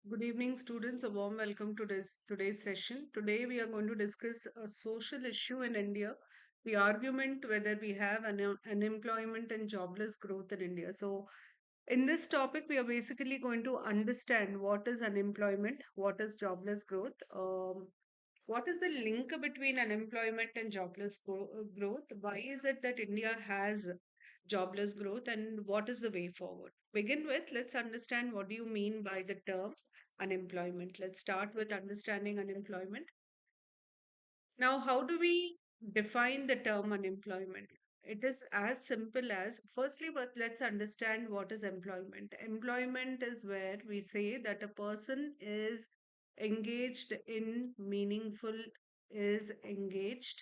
Good evening, students. A warm welcome to today's session. Today, we are going to discuss a social issue in India, the argument whether we have unemployment and jobless growth in India. So, in this topic, we are basically going to understand what is unemployment, what is jobless growth, what is the link between unemployment and jobless growth? Why is it that India has jobless growth and what is the way forward? Begin with, let's understand what do you mean by the term unemployment. Let's start with understanding unemployment. Now, how do we define the term unemployment? It is as simple as firstly, but let's understand what is employment. Employment is where we say that a person is engaged in meaningful, is engaged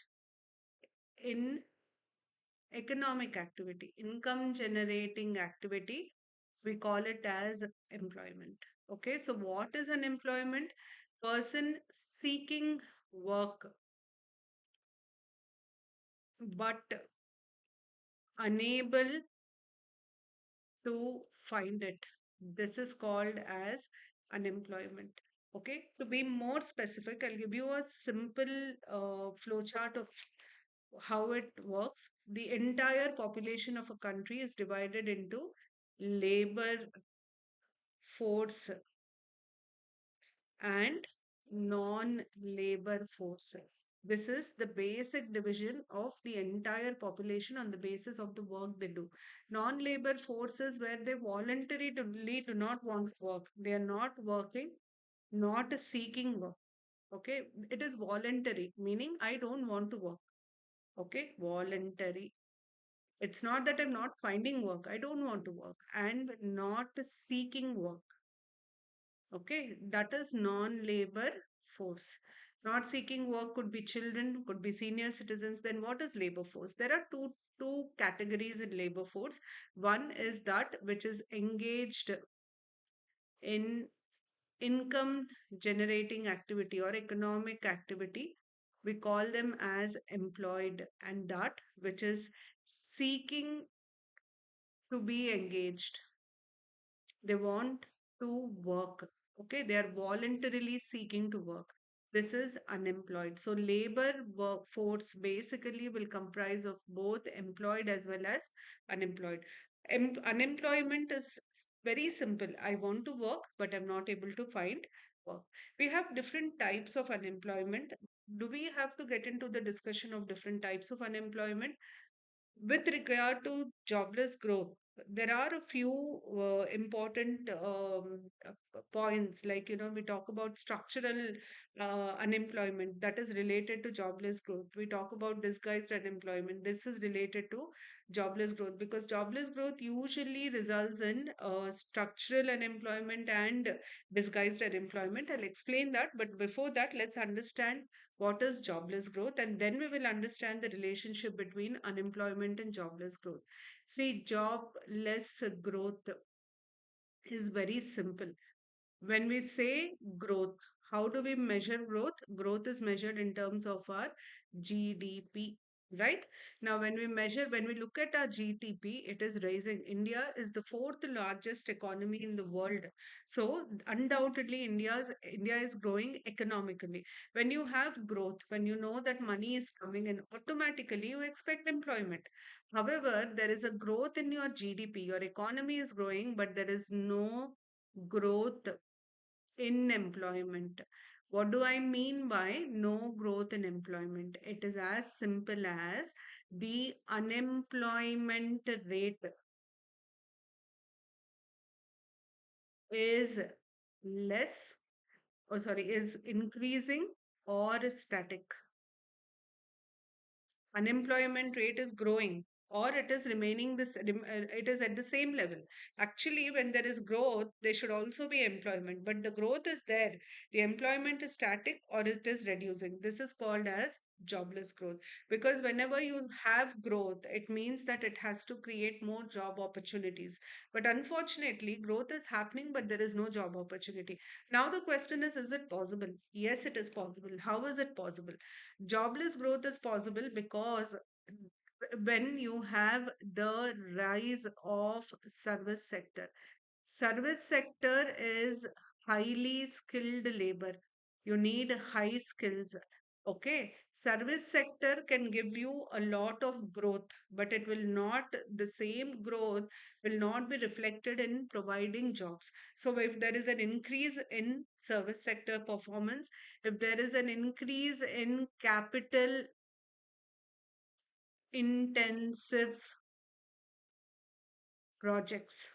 in economic activity, income generating activity. We call it as employment. Okay, so what is unemployment? Person seeking work but unable to find it. This is called as unemployment. Okay, to be more specific, I'll give you a simple flowchart of how it works. The entire population of a country is divided into labor force and non-labor force. This is the basic division of the entire population on the basis of the work they do. Non-labor forces where they voluntarily do not want to work. They are not working, not seeking work. Okay, it is voluntary, meaning I don't want to work. Okay, voluntary. It's not that I'm not finding work, I don't want to work, and not seeking work. Okay, that is non-labor force. Not seeking work could be children, could be senior citizens. Then what is labor force? There are two categories in labor force. One is that which is engaged in income generating activity or economic activity. We call them as employed, and that which is seeking to be engaged. They want to work. Okay, they are voluntarily seeking to work. This is unemployed. So, labor workforce basically will comprise of both employed as well as unemployed. Unemployment is very simple. I want to work, but I'm not able to find work. We have different types of unemployment. Do we have to get into the discussion of different types of unemployment? With regard to jobless growth, there are a few important points. Like, we talk about structural unemployment that is related to jobless growth. We talk about disguised unemployment. This is related to jobless growth because jobless growth usually results in structural unemployment and disguised unemployment. I'll explain that. But before that, let's understand what is jobless growth, and then we will understand the relationship between unemployment and jobless growth. See, jobless growth is very simple. When we say growth, how do we measure growth? Growth is measured in terms of our GDP, right? Now, when we look at our GDP, it is rising. India is the fourth largest economy in the world. So, undoubtedly, India is growing economically. When you have growth, when you know that money is coming in, automatically you expect employment. However, there is a growth in your GDP. Your economy is growing, but there is no growth in employment. What do I mean by no growth in employment? It is as simple as the unemployment rate is less, or sorry, is increasing or static. Unemployment rate is growing or it is remaining it is at the same level. Actually, when there is growth there should also be employment, but the growth is there, the employment is static or it is reducing. This is called as jobless growth, because whenever you have growth it means that it has to create more job opportunities. But unfortunately, growth is happening but there is no job opportunity. Now the question is it possible? Yes, it is possible. How is it possible? Jobless growth is possible because when you have the rise of service sector. Service sector is highly skilled labor. You need high skills. Okay. Service sector can give you a lot of growth, but it will not, the same growth will not be reflected in providing jobs. So if there is an increase in service sector performance, if there is an increase in capital intensive projects,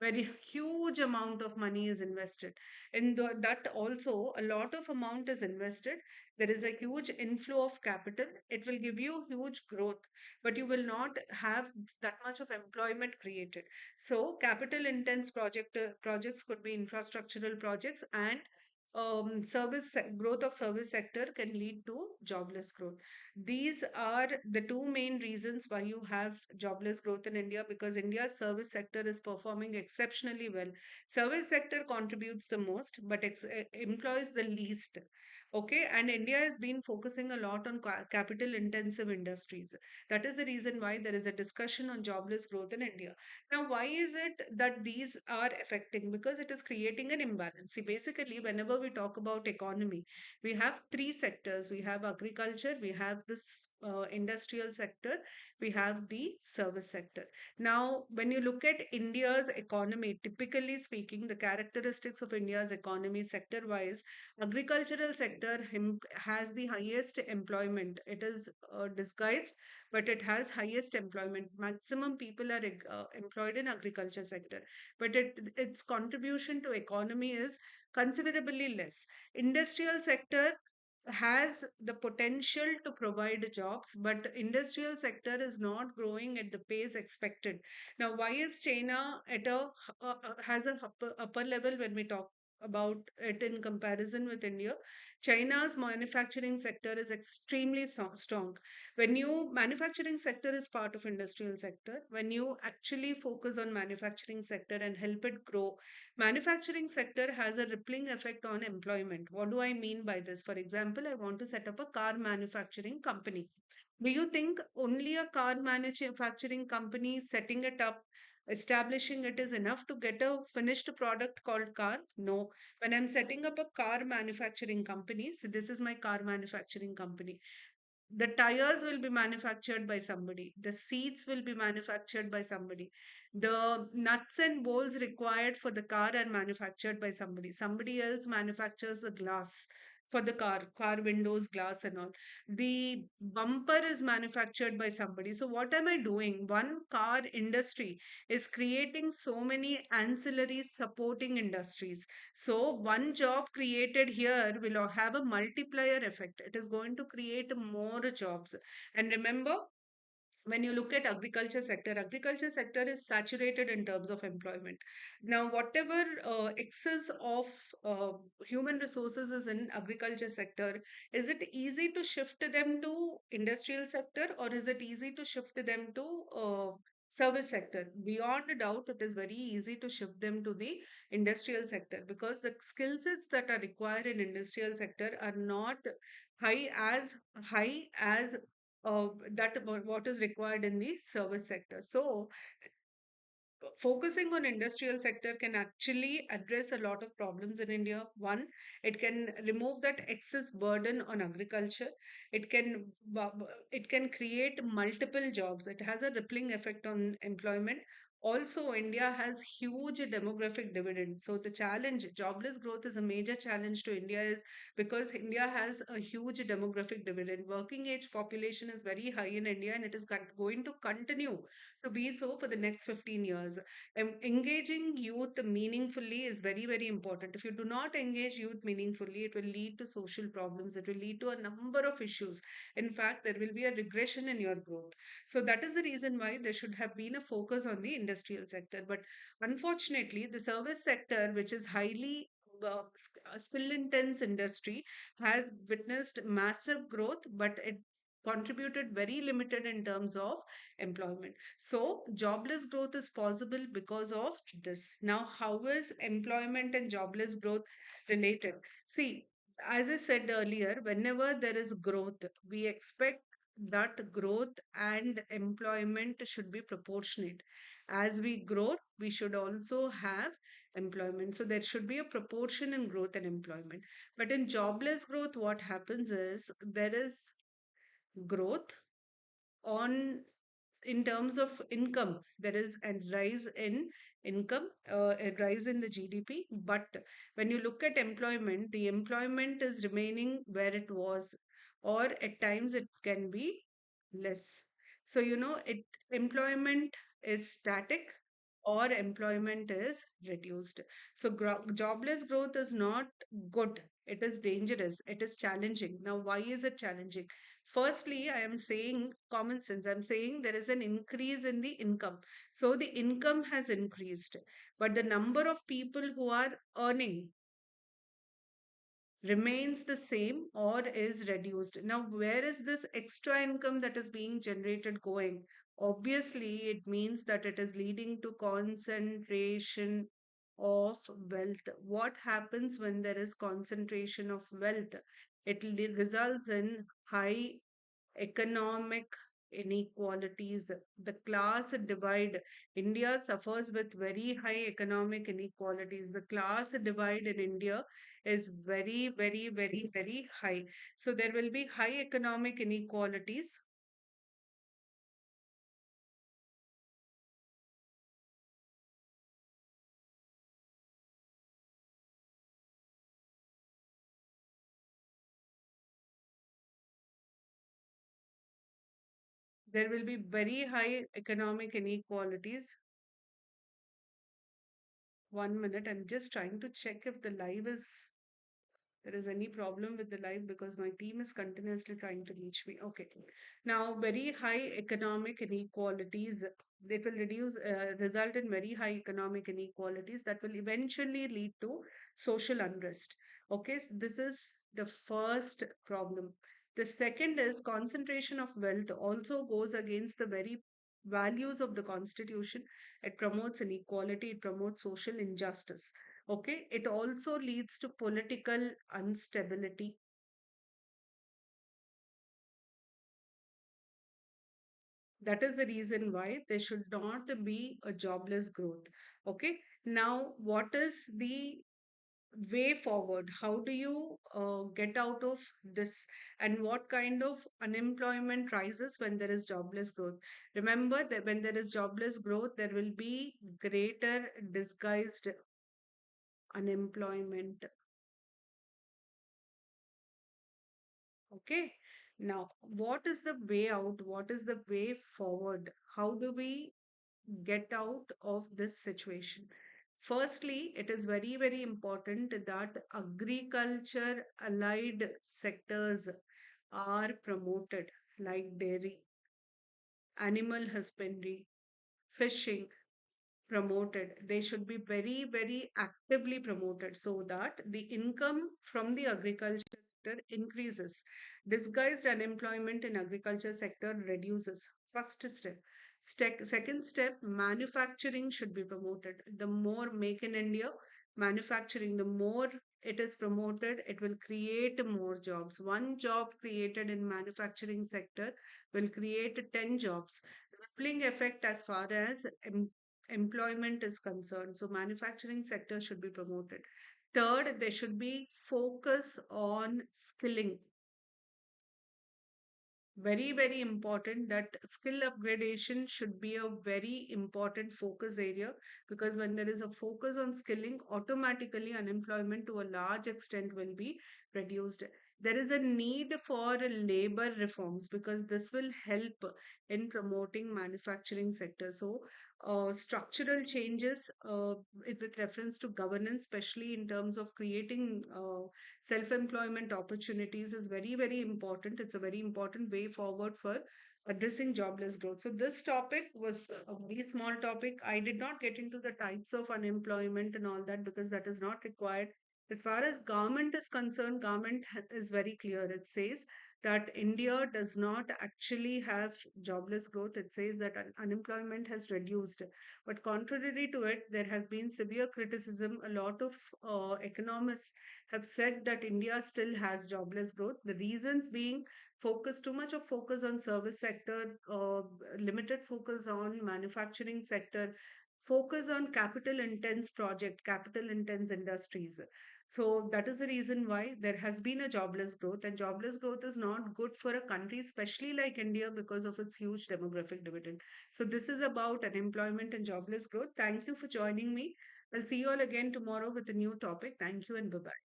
very huge amount of money is invested in that, also a lot of amount is invested, there is a huge inflow of capital, it will give you huge growth, but you will not have that much of employment created. So capital intense projects could be infrastructural projects, and growth of service sector can lead to jobless growth. These are the two main reasons why you have jobless growth in India, because India's service sector is performing exceptionally well. Service sector contributes the most, but employs the least. Okay, and India has been focusing a lot on capital intensive industries. That is the reason why there is a discussion on jobless growth in India. Now, why is it that these are affecting? Because it is creating an imbalance. See, basically, whenever we talk about economy, we have three sectors. We have agriculture, we have this industrial sector, we have the service sector. Now, when you look at India's economy, typically speaking, the characteristics of India's economy sector wise, agricultural sector has the highest employment. It is disguised, but it has highest employment. Maximum people are employed in agriculture sector, but its contribution to economy is considerably less. Industrial sector has the potential to provide jobs, but industrial sector is not growing at the pace expected. Now, why is China at has a upper level when we talk about it in comparison with India? China's manufacturing sector is extremely strong. When you manufacturing sector is part of industrial sector, when you actually focus on manufacturing sector and help it grow, manufacturing sector has a rippling effect on employment. What do I mean by this? For example, I want to set up a car manufacturing company. Do you think only a car manufacturing company setting it up, establishing it is enough to get a finished product called car? No. When I'm setting up a car manufacturing company, so this is my car manufacturing company, the tires will be manufactured by somebody, the seats will be manufactured by somebody, the nuts and bolts required for the car are manufactured by somebody, somebody else manufactures the glass for the car windows, glass and all, the bumper is manufactured by somebody. So what am I doing? One car industry is creating so many ancillary supporting industries. So one job created here will have a multiplier effect. It is going to create more jobs. And remember, when you look at agriculture sector is saturated in terms of employment. Now whatever excess of uh, human resources is in agriculture sector, is it easy to shift them to industrial sector, or is it easy to shift them to service sector? Beyond a doubt, it is very easy to shift them to the industrial sector, because the skill sets that are required in industrial sector are not high as high as what is required in the service sector. So focusing on industrial sector can actually address a lot of problems in India. One, it can remove that excess burden on agriculture. It can it can create multiple jobs. It has a rippling effect on employment. Also, India has huge demographic dividend. So the challenge, jobless growth is a major challenge to India, is because India has a huge demographic dividend. Working age population is very high in India, and it is going to continue to be so for the next 15 years. Engaging youth meaningfully is very, very important. If you do not engage youth meaningfully, it will lead to social problems. It will lead to a number of issues. In fact, there will be a regression in your growth. So that is the reason why there should have been a focus on the industrial sector. But unfortunately, the service sector, which is highly skill intense industry, has witnessed massive growth, but it contributed very limited in terms of employment. So, jobless growth is possible because of this. Now, how is employment and jobless growth related? See, as I said earlier, whenever there is growth, we expect that growth and employment should be proportionate. As we grow, we should also have employment. So there should be a proportion in growth and employment. But in jobless growth, what happens is there is growth on in terms of income. There is a rise in income, a rise in the GDP. But when you look at employment, the employment is remaining where it was, or at times it can be less. So, it employment is static or employment is reduced. So, jobless growth is not good. It is dangerous. It is challenging. Now, why is it challenging? Firstly, I am saying common sense. I'm saying there is an increase in the income. So the income has increased, but the number of people who are earning remains the same or is reduced. Now, where is this extra income that is being generated going? Obviously, it means that it is leading to concentration of wealth. What happens when there is concentration of wealth? It results in high economic inequalities, the class divide. India suffers with very high economic inequalities. The class divide in India is very, very, very, very high. So there will be high economic inequalities. There will be very high economic inequalities. 1 minute, I'm just trying to check if the live is there is any problem with the live because my team is continuously trying to reach me. Okay. Now, very high economic inequalities, it will result in very high economic inequalities that will eventually lead to social unrest. Okay. So this is the first problem. The second is concentration of wealth also goes against the very values of the constitution. It promotes inequality, it promotes social injustice. Okay, it also leads to political instability. That is the reason why there should not be a jobless growth. Okay, now what is the way forward? How do you get out of this? And what kind of unemployment rises when there is jobless growth? Remember that when there is jobless growth, there will be greater disguised unemployment. Okay. Now, what is the way out? What is the way forward? How do we get out of this situation? Firstly, it is very, very important that agriculture allied sectors are promoted, like dairy, animal husbandry, fishing, promoted. They should be very, very actively promoted so that the income from the agriculture sector increases. Disguised unemployment in agriculture sector reduces. First step. Second step, manufacturing should be promoted. The more make in India manufacturing, the more it is promoted, it will create more jobs. One job created in manufacturing sector will create 10 jobs. Rippling effect as far as employment is concerned. So manufacturing sector should be promoted. Third, there should be focus on skilling. Very, very important that skill upgradation should be a very important focus area, because when there is a focus on skilling, automatically unemployment to a large extent will be reduced. There is a need for labor reforms because this will help in promoting manufacturing sector. So structural changes with reference to governance, especially in terms of creating self-employment opportunities, is very, very important. It's a very important way forward for addressing jobless growth. So this topic was a very small topic. I did not get into the types of unemployment and all that because that is not required. As far as government is concerned, government is very clear. It says that India does not actually have jobless growth. It says that unemployment has reduced. But contrary to it, there has been severe criticism. A lot of economists have said that India still has jobless growth. The reasons being too much of focus on service sector, limited focus on manufacturing sector, focus on capital intense project, capital intense industries. So that is the reason why there has been a jobless growth, and jobless growth is not good for a country, especially like India, because of its huge demographic dividend. So this is about unemployment and jobless growth. Thank you for joining me. I'll see you all again tomorrow with a new topic. Thank you and bye bye.